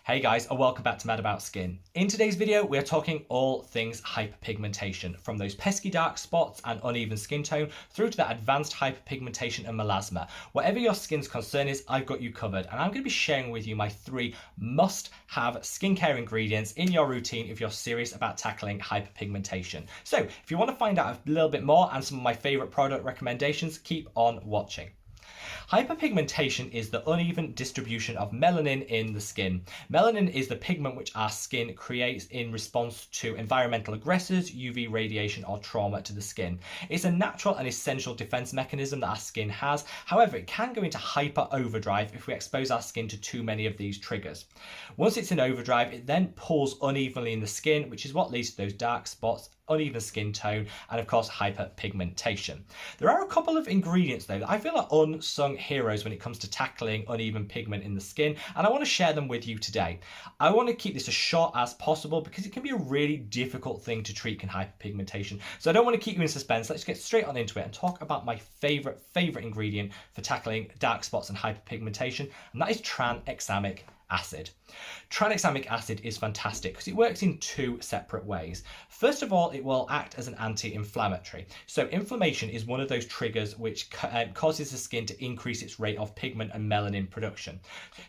Hey guys, and welcome back to Mad About Skin. In today's video, we are talking all things hyperpigmentation, from those pesky dark spots and uneven skin tone through to that advanced hyperpigmentation and melasma. Whatever your skin's concern is, I've got you covered, and I'm going to be sharing with you my 3 must-have skincare ingredients in your routine if you're serious about tackling hyperpigmentation. So, if you want to find out a little bit more and some of my favorite product recommendations, keep on watching. Hyperpigmentation is the uneven distribution of melanin in the skin. Melanin is the pigment which our skin creates in response to environmental aggressors, UV radiation, or trauma to the skin. It's a natural and essential defense mechanism that our skin has. However, it can go into hyper overdrive if we expose our skin to too many of these triggers. Once it's in overdrive, it then pulls unevenly in the skin, which is what leads to those dark spots, uneven skin tone, and of course hyperpigmentation. There are a couple of ingredients though that I feel are unsung heroes when it comes to tackling uneven pigment in the skin, and I want to share them with you today. I want to keep this as short as possible because it can be a really difficult thing to treat in hyperpigmentation, so I don't want to keep you in suspense. Let's get straight on into it and talk about my favorite ingredient for tackling dark spots and hyperpigmentation, and that is tranexamic acid. Tranexamic acid is fantastic because it works in 2 separate ways. First of all, it will act as an anti-inflammatory. So inflammation is one of those triggers which causes the skin to increase its rate of pigment and melanin production.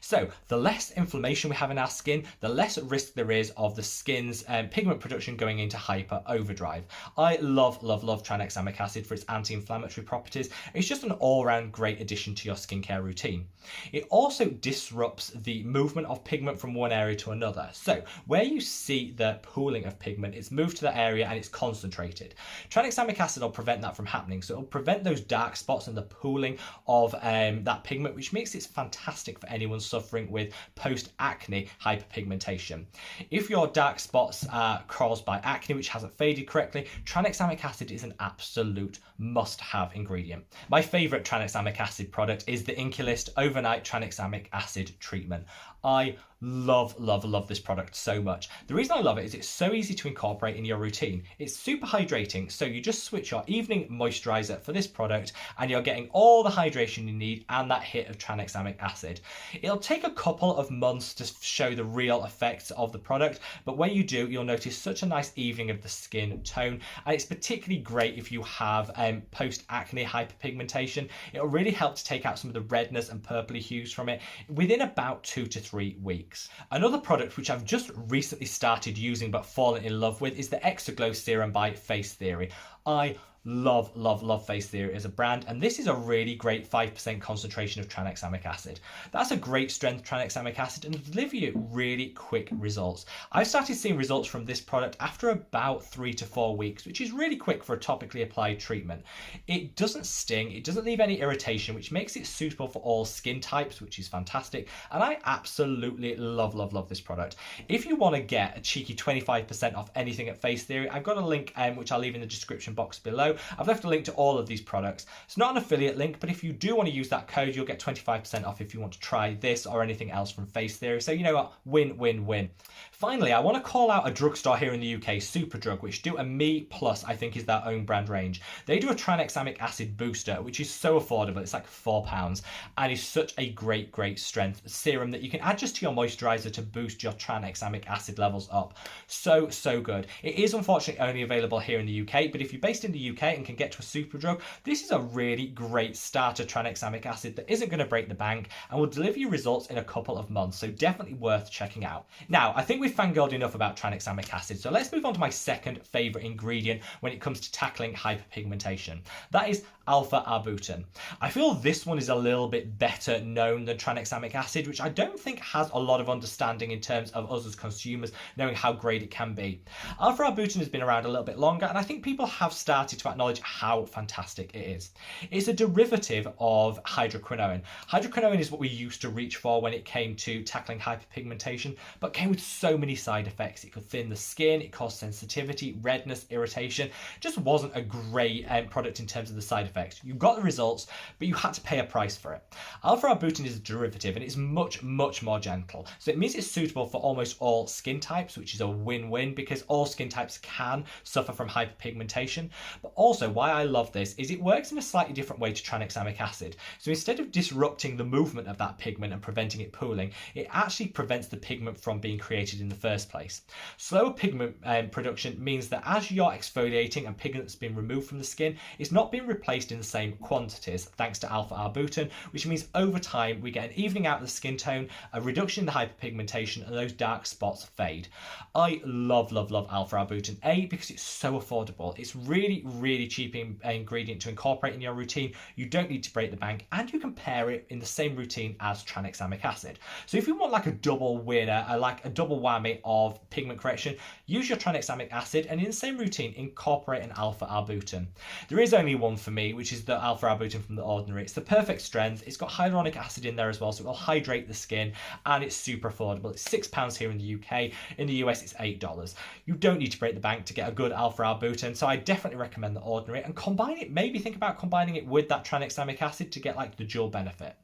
So the less inflammation we have in our skin, the less risk there is of the skin's pigment production going into hyper overdrive. I love tranexamic acid for its anti-inflammatory properties. It's just an all-round great addition to your skincare routine. It also disrupts the movement of pigment from one area to another. So where you see the pooling of pigment, it's moved to that area and it's concentrated. Tranexamic acid will prevent that from happening. So it'll prevent those dark spots and the pooling of that pigment, which makes it fantastic for anyone suffering with post-acne hyperpigmentation. If your dark spots are caused by acne which hasn't faded correctly, tranexamic acid is an absolute must-have ingredient. My favorite tranexamic acid product is the Inkey overnight tranexamic acid treatment. I love this product so much. The reason I love it is it's so easy to incorporate in your routine. It's super hydrating, so you just switch your evening moisturizer for this product and you're getting all the hydration you need and that hit of tranexamic acid. It'll take a couple of months to show the real effects of the product, but when you do, you'll notice such a nice evening of the skin tone, and it's particularly great if you have post-acne hyperpigmentation. It'll really help to take out some of the redness and purpley hues from it within about 2 to 3 weeks. Another product which I've just recently started using but fallen in love with is the Extra Glow Serum by Face Theory. I love Face Theory as a brand, and this is a really great 5% concentration of tranexamic acid. That's a great strength tranexamic acid and will deliver you really quick results. I've started seeing results from this product after about 3 to 4 weeks, which is really quick for a topically applied treatment. It doesn't sting, it doesn't leave any irritation, which makes it suitable for all skin types, which is fantastic, and I absolutely love this product. If you want to get a cheeky 25% off anything at Face Theory, I've got a link which I'll leave in the description box below. I've left a link to all of these products. It's not an affiliate link, but if you do want to use that code, you'll get 25% off if you want to try this or anything else from Face Theory. So you know what? Win. Finally, I want to call out a drugstore here in the UK, Superdrug, which do a Me Plus, I think is their own brand range. They do a tranexamic acid booster, which is so affordable. It's like £4 and is such a great strength serum that you can add just to your moisturizer to boost your tranexamic acid levels up. So good. It is unfortunately only available here in the UK, but if you're based in the UK and can get to a Superdrug, this is a really great starter tranexamic acid that isn't going to break the bank and will deliver you results in a couple of months, so definitely worth checking out. Now, I think we've fangirled enough about tranexamic acid, so let's move on to my second favourite ingredient when it comes to tackling hyperpigmentation. That is alpha arbutin. I feel this one is a little bit better known than tranexamic acid, which I don't think has a lot of understanding in terms of us as consumers knowing how great it can be. Alpha arbutin has been around a little bit longer, and I think people have started to acknowledge how fantastic it is. It's a derivative of hydroquinone. Hydroquinone is what we used to reach for when it came to tackling hyperpigmentation, but came with so many side effects. It could thin the skin, it caused sensitivity, redness, irritation. It just wasn't a great product in terms of the side effects. You got the results, but you had to pay a price for it. Alpha Arbutin is a derivative and it's much more gentle. So it means it's suitable for almost all skin types, which is a win-win because all skin types can suffer from hyperpigmentation. But also why I love this is it works in a slightly different way to tranexamic acid. So instead of disrupting the movement of that pigment and preventing it pooling, it actually prevents the pigment from being created in the first place. Slower pigment production means that as you're exfoliating and pigment that's been removed from the skin, it's not being replaced in the same quantities thanks to alpha arbutin, which means over time we get an evening out of the skin tone, a reduction in the hyperpigmentation, and those dark spots fade. I love alpha arbutin, A, because it's so affordable. It's really cheap ingredient to incorporate in your routine. You don't need to break the bank, and you can pair it in the same routine as tranexamic acid. So if you want like a double winner, like a double whammy of pigment correction, use your tranexamic acid and in the same routine incorporate an alpha arbutin. There is only one for me, which is the alpha arbutin from The Ordinary. It's the perfect strength. It's got hyaluronic acid in there as well, so it will hydrate the skin, and it's super affordable. It's £6 here in the UK. In the US, it's $8. You don't need to break the bank to get a good alpha arbutin, so I definitely recommend The Ordinary, and combine it. Maybe think about combining it with that tranexamic acid to get like the dual benefit.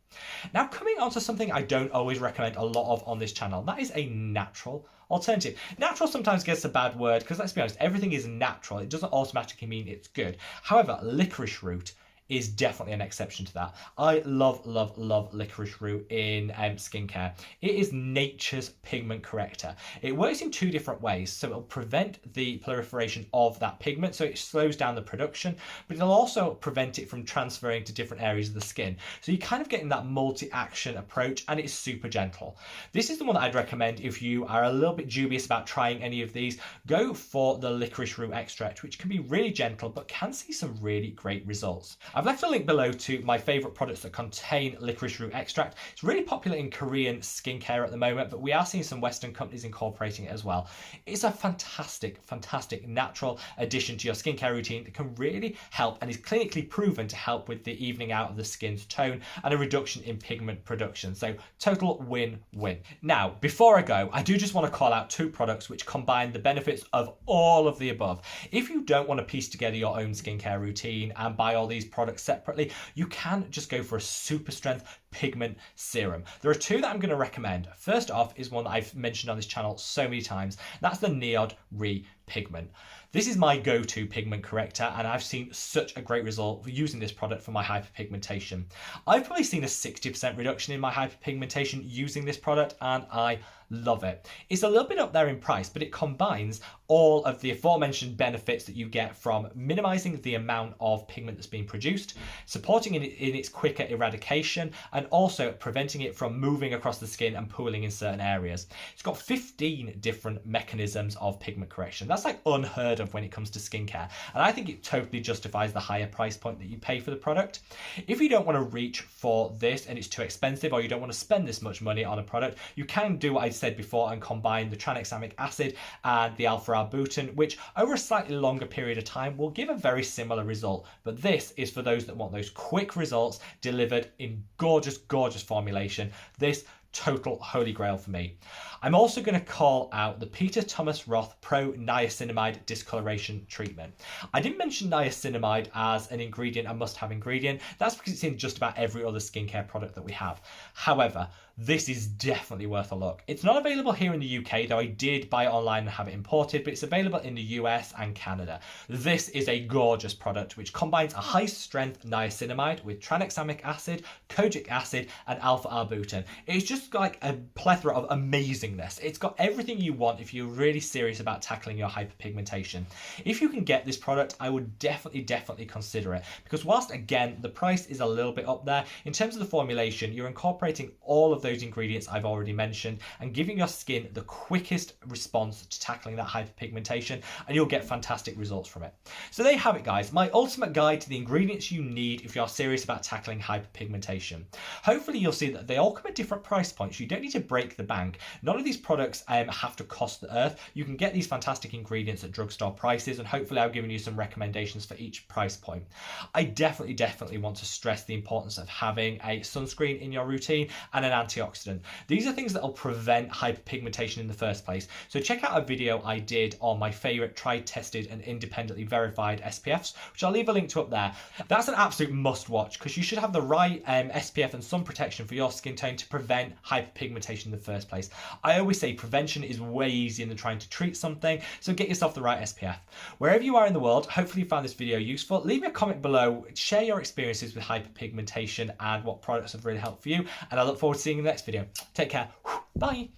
Now, coming on to something I don't always recommend a lot of on this channel, that is a natural alternative. Natural sometimes gets a bad word because, let's be honest, everything is natural. It doesn't automatically mean it's good. However, licorice root is definitely an exception to that. I love licorice root in skincare. It is nature's pigment corrector. It works in two different ways. So it'll prevent the proliferation of that pigment, so it slows down the production, but it'll also prevent it from transferring to different areas of the skin. So you're kind of getting that multi-action approach, and it's super gentle. This is the one that I'd recommend if you are a little bit dubious about trying any of these. Go for the licorice root extract, which can be really gentle, but can see some really great results. I've left a link below to my favourite products that contain licorice root extract. It's really popular in Korean skincare at the moment, but we are seeing some Western companies incorporating it as well. It's a fantastic natural addition to your skincare routine that can really help and is clinically proven to help with the evening out of the skin's tone and a reduction in pigment production. So total win-win. Now, before I go, I do just want to call out two products which combine the benefits of all of the above. If you don't want to piece together your own skincare routine and buy all these products separately, you can just go for a super strength pigment serum. There are two that I'm going to recommend. First off is one that I've mentioned on this channel so many times. That's the Neod Re-Pigment. This is my go-to pigment corrector, and I've seen such a great result using this product for my hyperpigmentation. I've probably seen a 60% reduction in my hyperpigmentation using this product, and I love it. It's a little bit up there in price, but it combines all of the aforementioned benefits that you get from minimizing the amount of pigment that's being produced, supporting in its quicker eradication, and also preventing it from moving across the skin and pooling in certain areas. It's got 15 different mechanisms of pigment correction. That's like unheard of when it comes to skincare, and I think it totally justifies the higher price point that you pay for the product. If you don't want to reach for this and it's too expensive, or you don't want to spend this much money on a product, you can do what I said before and combine the tranexamic acid and the alpha arbutin, which over a slightly longer period of time will give a very similar result. But this is for those that want those quick results delivered in gorgeous formulation. This total holy grail for me. I'm also going to call out the Peter Thomas Roth Pro Niacinamide Discoloration Treatment. I didn't mention niacinamide as an ingredient, a must-have ingredient. That's because it's in just about every other skincare product that we have. However, this is definitely worth a look. It's not available here in the UK, though I did buy it online and have it imported, but it's available in the US and Canada. This is a gorgeous product which combines a high-strength niacinamide with tranexamic acid, kojic acid, and alpha arbutin. It's just like a plethora of amazingness. It's got everything you want if you're really serious about tackling your hyperpigmentation. If you can get this product, I would definitely consider it, because whilst again the price is a little bit up there, in terms of the formulation, you're incorporating all of those ingredients I've already mentioned and giving your skin the quickest response to tackling that hyperpigmentation, and you'll get fantastic results from it. So there you have it, guys, my ultimate guide to the ingredients you need if you're serious about tackling hyperpigmentation. Hopefully you'll see that they all come at different price price points. You don't need to break the bank. None of these products have to cost the earth. You can get these fantastic ingredients at drugstore prices, and hopefully I've given you some recommendations for each price point. I definitely want to stress the importance of having a sunscreen in your routine and an antioxidant. These are things that will prevent hyperpigmentation in the first place. So check out a video I did on my favorite tried, tested and independently verified SPFs, which I'll leave a link to up there. That's an absolute must watch because you should have the right SPF and sun protection for your skin tone to prevent hyperpigmentation in the first place. I always say prevention is way easier than trying to treat something, so get yourself the right SPF. Wherever you are in the world, hopefully you found this video useful. Leave me a comment below, share your experiences with hyperpigmentation and what products have really helped for you, and I look forward to seeing you in the next video. Take care. Bye.